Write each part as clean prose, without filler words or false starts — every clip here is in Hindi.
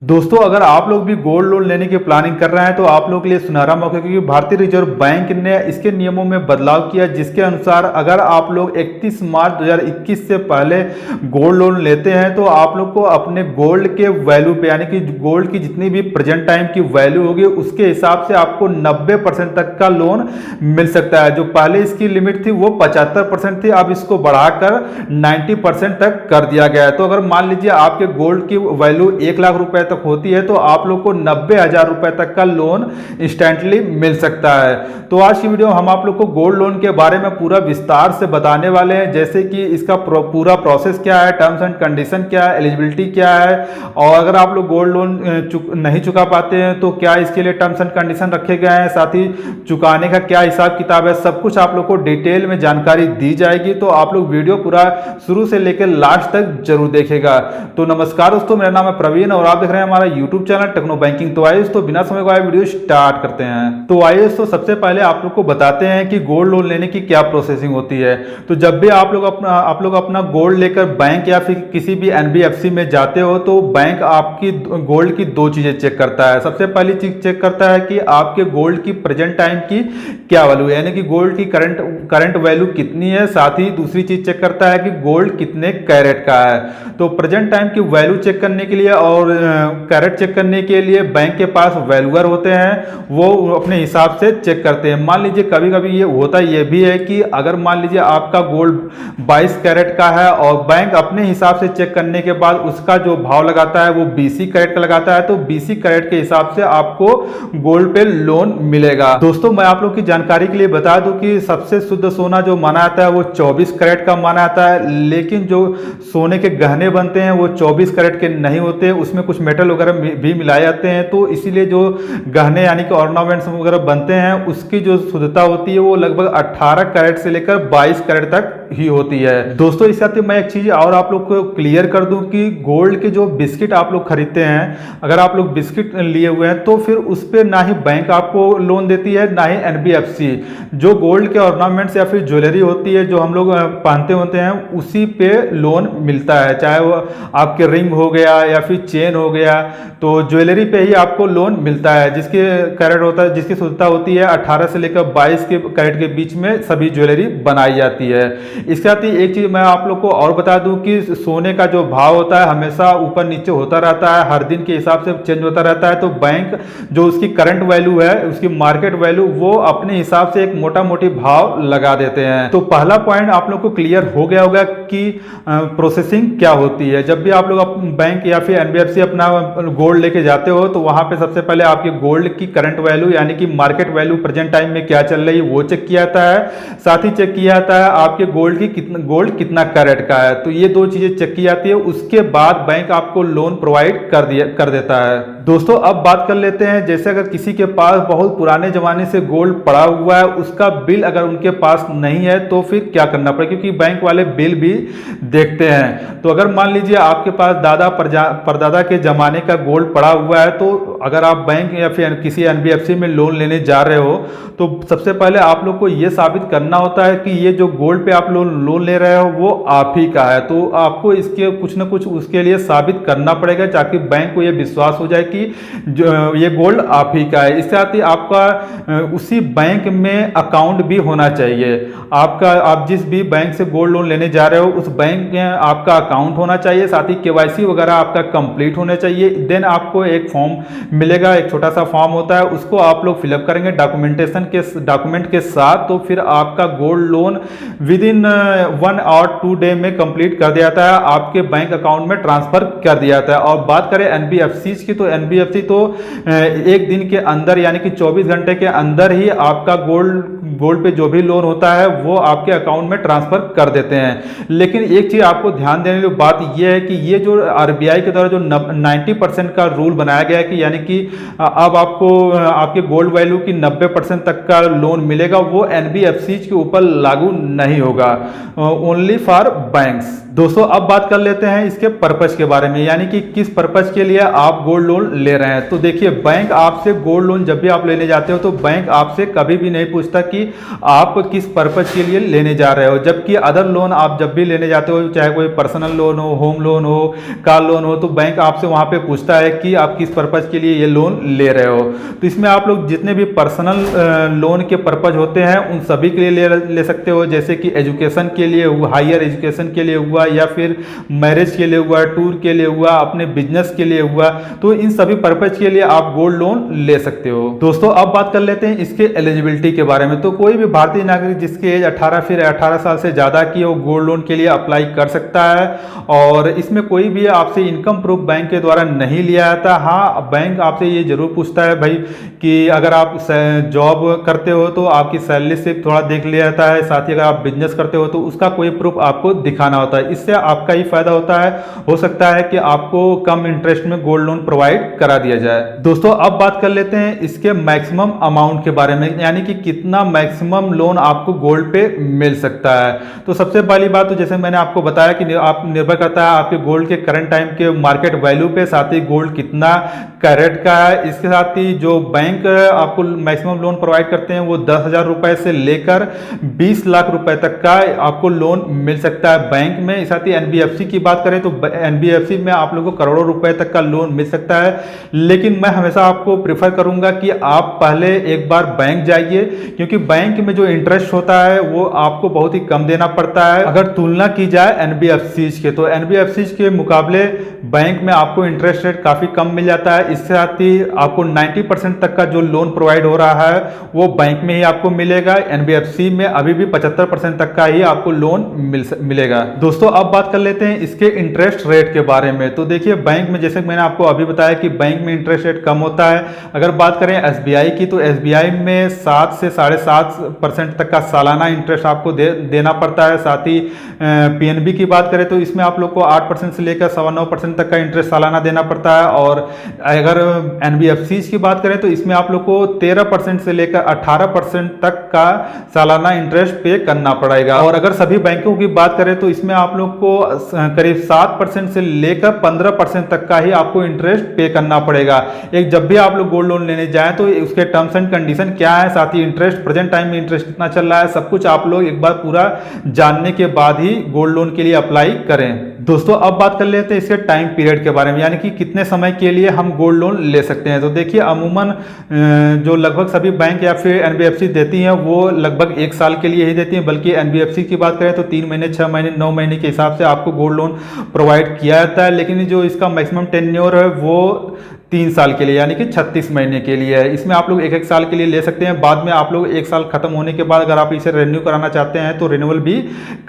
दोस्तों, अगर आप लोग भी गोल्ड लोन लेने की प्लानिंग कर रहे हैं तो आप लोगों के लिए सुनहरा मौका है, क्योंकि भारतीय रिजर्व बैंक ने इसके नियमों में बदलाव किया, जिसके अनुसार अगर आप लोग 31 मार्च 2021 से पहले गोल्ड लोन लेते हैं तो आप लोग को अपने गोल्ड के वैल्यू पे, यानी कि गोल्ड की जितनी भी प्रेजेंट टाइम की वैल्यू होगी उसके हिसाब से आपको 90% तक का लोन मिल सकता है। जो पहले इसकी लिमिट थी वो 75% थी, अब इसको बढ़ाकर 90% तक कर दिया गया है। तो अगर मान लीजिए आपके गोल्ड की वैल्यू 1 लाख रुपए तक होती है तो आप लोग को 90,000 रुपए तक का लोन इंस्टेंटली मिल सकता है। तो आज की वीडियो हम आप लोग को गोल्ड लोन के बारे में पूरा विस्तार से बताने वाले हैं, जैसे कि इसका पूरा प्रोसेस क्या है, टर्म्स एंड कंडीशन क्या है, एलिजिबिलिटी क्या है, और अगर आप लोग गोल्ड लोन नहीं चुका पाते हैं तो क्या इसके लिए टर्म्स एंड कंडीशन रखे गए हैं, साथ ही चुकाने का क्या हिसाब किताब है, सब कुछ आप लोग को डिटेल में जानकारी दी जाएगी। तो आप लोग वीडियो पूरा शुरू से लेकर लास्ट तक जरूर देखेगा। तो नमस्कार दोस्तों, मेरा नाम है प्रवीण और आप देख रहे हैं हमारा यूट्यूब चैनल टेक्नो बैंकिंग। तो आइए दोस्तों, बिना समय गवाए वीडियो स्टार्ट करते हैं। तो आइए दोस्तों, सबसे पहले आप लोग को बताते हैं कि गोल्ड लोन लेने की क्या प्रोसेसिंग होती है। तो जब भी आप लोग अपना गोल्ड लेकर बैंक या फिर किसी भी एनबीएफसी में जाते हो तो बैंक आपकी गोल्ड की दो चीजें चेक करता है। सबसे पहली चीज चेक करता है कि आपके गोल्ड की प्रेजेंट टाइम की क्या वैल्यू है, यानी कि गोल्ड की करंट वैल्यू कितनी है। साथ ही दूसरी चीज चेक करता है कि गोल्ड कितने कैरेट का है। तो प्रेजेंट टाइम की वैल्यू चेक करने के लिए और कैरेट चेक करने के लिए बैंक के पास वैल्यूअर होते हैं, वो अपने हिसाब से चेक करते हैं। मान लीजिए कभी कभी ये होता ये भी है कि अगर मान लीजिए आपका गोल्ड 22 कैरेट का है और बैंक अपने हिसाब से चेक करने के बाद उसका जो भाव लगाता है वो 20 कैरेट का लगाता है, तो 20 कैरेट के हिसाब से आपको गोल्ड पे लोन मिलेगा। दोस्तों, मैं आप लोग की जानकारी के लिए बता दूं कि सबसे शुद्ध सोना जो माना जाता है वो 24 कैरेट का माना जाता है, लेकिन जो सोने के गहने बनते हैं वो 24 कैरेट के नहीं होते, उसमें कुछ मेटल वगैरह भी मिलाए जाते हैं। तो इसीलिए जो गहने यानी कि ऑर्नामेंट्स वगैरह बनते हैं उसकी जो शुद्धता होती है वो लगभग 18 कैरेट से लेकर 22 कैरेट तक ही होती है। दोस्तों, इस साथ मैं एक चीज और आप लोग को क्लियर कर दूं कि गोल्ड के जो बिस्किट आप लोग खरीदते हैं, अगर आप लोग बिस्किट लिए हुए हैं तो फिर उस पर ना ही बैंक आपको लोन देती है ना ही एनबीएफसी। जो गोल्ड के ऑर्नामेंट्स या फिर ज्वेलरी होती है जो हम लोग पहनते होते हैं उसी पे लोन मिलता है, चाहे वो आपके रिंग हो गया या फिर चेन हो गया। तो ज्वेलरी पे ही आपको लोन मिलता है, जिसके कैरेट होता है, जिसकी शुद्धता होती है 18 से लेकर 22 के कैरेट के बीच में सभी ज्वेलरी बनाई जाती है। इसके साथ ही एक चीज मैं आप लोग को और बता दूं कि सोने का जो भाव होता है हमेशा ऊपर नीचे होता रहता है, हर दिन के हिसाब से चेंज होता रहता है। तो बैंक जो उसकी करंट वैल्यू है, उसकी मार्केट वैल्यू, वो अपने हिसाब से एक मोटा मोटी भाव लगा देते हैं। तो पहला पॉइंट आप लोग को क्लियर हो गया होगा कि प्रोसेसिंग क्या होती है। जब भी आप लोग बैंक या फिर एनबीएफसी अपना गोल्ड लेके जाते हो तो वहां पे सबसे पहले आपके गोल्ड की करंट वैल्यू यानी कि मार्केट वैल्यू प्रेजेंट टाइम में क्या चल रही है वो चेक किया जाता है। साथ ही चेक किया जाता है आपके गोल्ड कितना कैरेट का है। तो ये दो चीजें चेक की जाती है, उसके बाद बैंक आपको लोन प्रोवाइड कर देता है। दोस्तों, अब बात कर लेते हैं, जैसे अगर किसी के पास बहुत पुराने जमाने से गोल्ड पड़ा हुआ है, उसका बिल अगर उनके पास नहीं है तो फिर क्या करना पड़ेगा, क्योंकि बैंक वाले बिल भी देखते हैं। तो अगर मान लीजिए आपके पास दादा परदादा के जमाने का गोल्ड पड़ा हुआ है, तो अगर आप बैंक या फिर किसी एनबीएफसी में लोन लेने जा रहे हो तो सबसे पहले आप लोग को यह साबित करना होता है कि ये जो गोल्ड पे आप लोन ले रहे हो वो आप ही का है। तो आपको इसके कुछ ना कुछ उसके लिए साबित करना पड़ेगा ताकि बैंक को यह विश्वास हो जाए कि जो ये गोल्ड आप ही का है। इसके साथ ही आपका उसी बैंक में अकाउंट भी होना चाहिए। आप जिस भी बैंक से गोल्ड लोन लेने जा रहे हो उस बैंक में आपका अकाउंट होना चाहिए, साथ ही केवाईसी वगैरह आपका कंप्लीट होना चाहिए। देन आपको एक फॉर्म मिलेगा, एक छोटा सा फॉर्म होता है, उसको आप लोग फिलअप करेंगे डॉक्यूमेंट के साथ। तो फिर आपका गोल्ड लोन विद इन 1 और 2 डे में कंप्लीट कर दिया जाता है, आपके बैंक अकाउंट में ट्रांसफर कर दिया जाता है। और बात करें एनबीएफसी की, तो एनबीएफसी तो एक दिन के अंदर यानी कि 24 घंटे के अंदर ही आपका गोल्ड पे जो भी लोन होता है वो आपके अकाउंट में ट्रांसफर कर देते हैं। लेकिन एक चीज आपको ध्यान देने की बात यह है कि ये जो आरबीआई के द्वारा जो 90% का रूल बनाया गया है कि यानी कि अब आपको आपके गोल्ड वैल्यू की 90% तक का लोन मिलेगा, वो एनबीएफसी के ऊपर लागू नहीं होगा, ओनली फॉर बैंक्स। दोस्तों, अब बात कर लेते हैं इसके पर्पस के बारे में, यानी कि किस पर्पस के लिए आप गोल्ड लोन ले रहे हैं। तो देखिए, बैंक आपसे गोल्ड लोन जब भी आप लेने जाते हो तो बैंक आपसे कभी भी नहीं पूछता कि आप किस पर्पज के लिए लेने जा रहे हो। जबकि अदर लोन आप जब भी लेने जाते हो, चाहे कोई पर्सनल लोन हो, होम लोन हो, कार लोन हो, तो बैंक आपसे वहां पे पूछता है कि आप किस पर्पज के लिए ये लोन ले रहे हो। तो इसमें आप लोग जितने भी पर्सनल लोन के पर्पज होते हैं उन सभी के लिए ले सकते हो, जैसे कि एजुकेशन के लिए हुआ, हायर एजुकेशन के लिए हुआ, या फिर मैरिज के लिए हुआ, टूर के लिए हुआ, अपने बिजनेस के लिए हुआ। तो इन सभी पर्पज के लिए आप गोल्ड लोन ले सकते हो। दोस्तों अब बात कर लेते हैं इसके एलिजिबिलिटी के बारे में। तो कोई भी भारतीय नागरिक जिसकी एज 18 साल से ज्यादा की हो, गोल्ड लोन के लिए अप्लाई कर सकता है। और इसमें कोई भी आपसे इनकम प्रूफ बैंक के द्वारा नहीं लिया जाता। हाँ, बैंक आपसे ये जरूर पूछता है भाई कि अगर आप जॉब करते हो तो आपकी सैलरी स्लिप थोड़ा देख लिया जाता है, साथ ही अगर आप बिजनेस करते हो तो उसका कोई प्रूफ आपको दिखाना होता है। इससे आपका ही फायदा होता है, हो सकता है कि आपको कम इंटरेस्ट में गोल्ड लोन प्रोवाइड करा दिया जाए। दोस्तों अब बात कर लेते हैं इसके मैक्सिमम अमाउंट के बारे में, यानी कि कितना मैक्सिमम लोन आपको गोल्ड पे मिल सकता है। तो सबसे पहली बात तो जैसे मैंने आपको बताया कि आप निर्भर करता है आपके गोल्ड के करंट टाइम के मार्केट वैल्यू पे, साथ ही गोल्ड कितना कैरेट का है। इसके साथ ही जो बैंक आपको मैक्सिमम लोन प्रोवाइड करते हैं वो 10,000 रुपए से लेकर 20 लाख रुपए तक का आपको लोन मिल सकता है बैंक में। साथ ही एनबीएफसी की बात करें तो एनबीएफसी में आप लोगों को करोड़ों रुपए तक का लोन मिल सकता है। लेकिन मैं हमेशा आपको प्रेफर करूंगा कि आप पहले एक बार बैंक जाइए, क्योंकि बैंक में जो इंटरेस्ट होता है वो आपको बहुत ही कम देना पड़ता है अगर तुलना की जाए एनबीएफसी के। तो एनबीएफसी के मुकाबले बैंक में आपको इंटरेस्ट रेट काफी कम मिल जाता है। इसके साथ ही आपको 90% तक का जो लोन प्रोवाइड हो रहा है वो बैंक में ही आपको मिलेगा। एनबीएफसी में अभी भी 75% तक का ही आपको लोन मिलेगा। दोस्तों अब बात कर लेते हैं इसके इंटरेस्ट रेट के बारे में। तो देखिए बैंक में जैसे मैंने आपको अभी बताया कि बैंक में इंटरेस्ट रेट कम होता है। अगर बात करें एसबीआई की तो एसबीआई में 7 से 7.5% तक का सालाना इंटरेस्ट आपको देना पड़ता है। साथ ही पीएनबी की बात करें तो इसमें आप लोग को 8% से लेकर 9.25% तक का इंटरेस्ट सालाना देना पड़ता है। और अगर एनबीएफसी की बात करें तो इसमें आप लोग को 13% से लेकर 18% तक का सालाना इंटरेस्ट पे करना पड़ेगा। और अगर सभी बैंकों की बात करें तो इसमें आप लोग को करीब 7% से लेकर 15% तक का ही आपको इंटरेस्ट पे करना पड़ेगा। एक जब भी आप लोग गोल्ड लोन लेने जाएं तो उसके टर्म्स एंड कंडीशन क्या है, साथ ही इंटरेस्ट प्रेजेंट टाइम में इंटरेस्ट कितना चल रहा है, सब कुछ आप लोग एक बार पूरा जानने के बाद ही गोल्ड लोन के लिए अप्लाई करें। दोस्तों अब बात कर लेते हैं इसके टाइम पीरियड के बारे में, यानी कि कितने समय के लिए हम गोल्ड लोन ले सकते हैं। तो देखिए अमूमन जो लगभग सभी बैंक या फिर एनबीएफसी देती हैं वो लगभग 1 साल के लिए ही देती हैं, बल्कि एनबीएफसी की बात करें तो 3 महीने, 6 महीने, 9 महीने के हिसाब से आपको गोल्ड लोन प्रोवाइड किया जाता है। लेकिन जो इसका मैक्सिमम टेन्योर है वो 3 साल के लिए, यानी कि 36 महीने के लिए है। इसमें आप लोग 1-1 साल के लिए ले सकते हैं। बाद में आप लोग 1 साल खत्म होने के बाद अगर आप इसे रिन्यू कराना चाहते हैं तो रिन्यूअल भी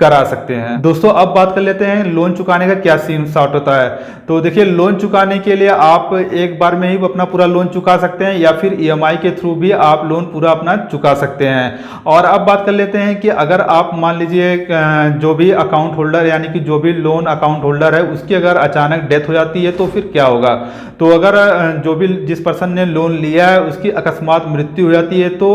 करा सकते हैं। दोस्तों अब बात कर लेते हैं लोन चुकाने का क्या सीन स्टार्ट होता है। तो देखिए लोन चुकाने के लिए आप एक बार में ही अपना पूरा लोन चुका सकते हैं, या फिर ईएमआई के थ्रू भी आप लोन पूरा अपना चुका सकते हैं। और अब बात कर लेते हैं कि अगर आप मान लीजिए जो भी अकाउंट होल्डर, यानी कि जो भी लोन अकाउंट होल्डर है उसकी अगर अचानक डेथ हो जाती है तो फिर क्या होगा। तो अगर जो भी जिस पर्सन ने लोन लिया है उसकी अकस्मात मृत्यु हो जाती है तो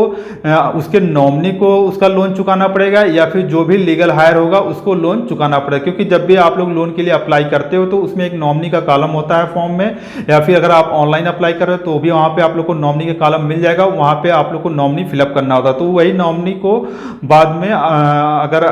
उसके नॉमिनी को उसका लोन चुकाना पड़ेगा, या फिर जो भी लीगल हायर होगा उसको लोन चुकाना पड़ेगा। क्योंकि जब भी आप लोग लोन के लिए अप्लाई करते हो तो उसमें एक नॉमिनी का कॉलम होता है फॉर्म में, या फिर अगर आप ऑनलाइन अप्लाई कर रहे हो तो भी वहां पे आप लोग को नॉमिनी का कॉलम मिल जाएगा। वहां पे आप लोग को नॉमिनी फिलअप करना होता है। तो वही नॉमिनी को बाद में अगर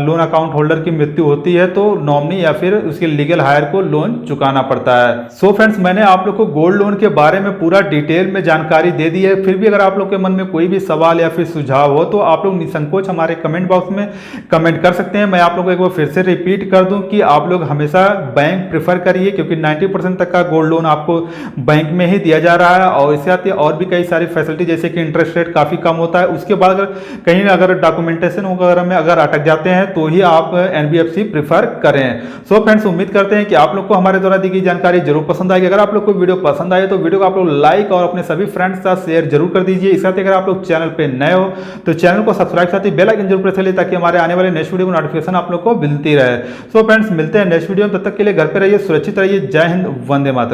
लोन अकाउंट होल्डर की मृत्यु होती है तो नॉमिनी या फिर उसके लीगल हायर को लोन चुकाना पड़ता है। सो फ्रेंड्स मैंने आप लोग को गोल्ड लोन के बारे में पूरा डिटेल में जानकारी दे दी है। फिर भी अगर आप लोग के मन में कोई भी सवाल या फिर सुझाव हो तो आप लोग निसंकोच हमारे कमेंट बॉक्स में कमेंट कर सकते हैं। मैं आप लोग को एक बार फिर से रिपीट कर दूं कि आप लोग हमेशा बैंक प्रेफर करिए, क्योंकि 90% तक का गोल्ड लोन आपको बैंक में ही दिया जा रहा है। और इसके साथ और भी कई सारी फैसिलिटी जैसे कि इंटरेस्ट रेट काफी कम होता है। उसके बाद अगर कहीं अगर डॉक्यूमेंटेशन वगैरह में अगर अटक जाते हैं तो ही आप एनबीएफसी प्रेफर करें। सो फ्रेंड्स उम्मीद करते हैं कि आप लोग को हमारे द्वारा दी गई जानकारी जरूर पसंद आएगी। अगर आप लोग को वीडियो पसंद आए तो वीडियो को आप लोग लाइक और अपने सभी फ्रेंड्स के साथ शेयर जरूर कर दीजिए। इस साथ अगर आप लोग चैनल पे नए हो तो चैनल को सब्सक्राइब साथ ही बेल आइकन जरूर प्रेस करिए ताकि हमारे आने वाले नेक्स्ट वीडियो की नोटिफिकेशन आप लोग को मिलती रहे। सो फ्रेंड्स मिलते हैं नेक्स्ट वीडियो में, तब तक के लिए घर पे रहिए, सुरक्षित रहिए। जय हिंद, वंदे मातरम।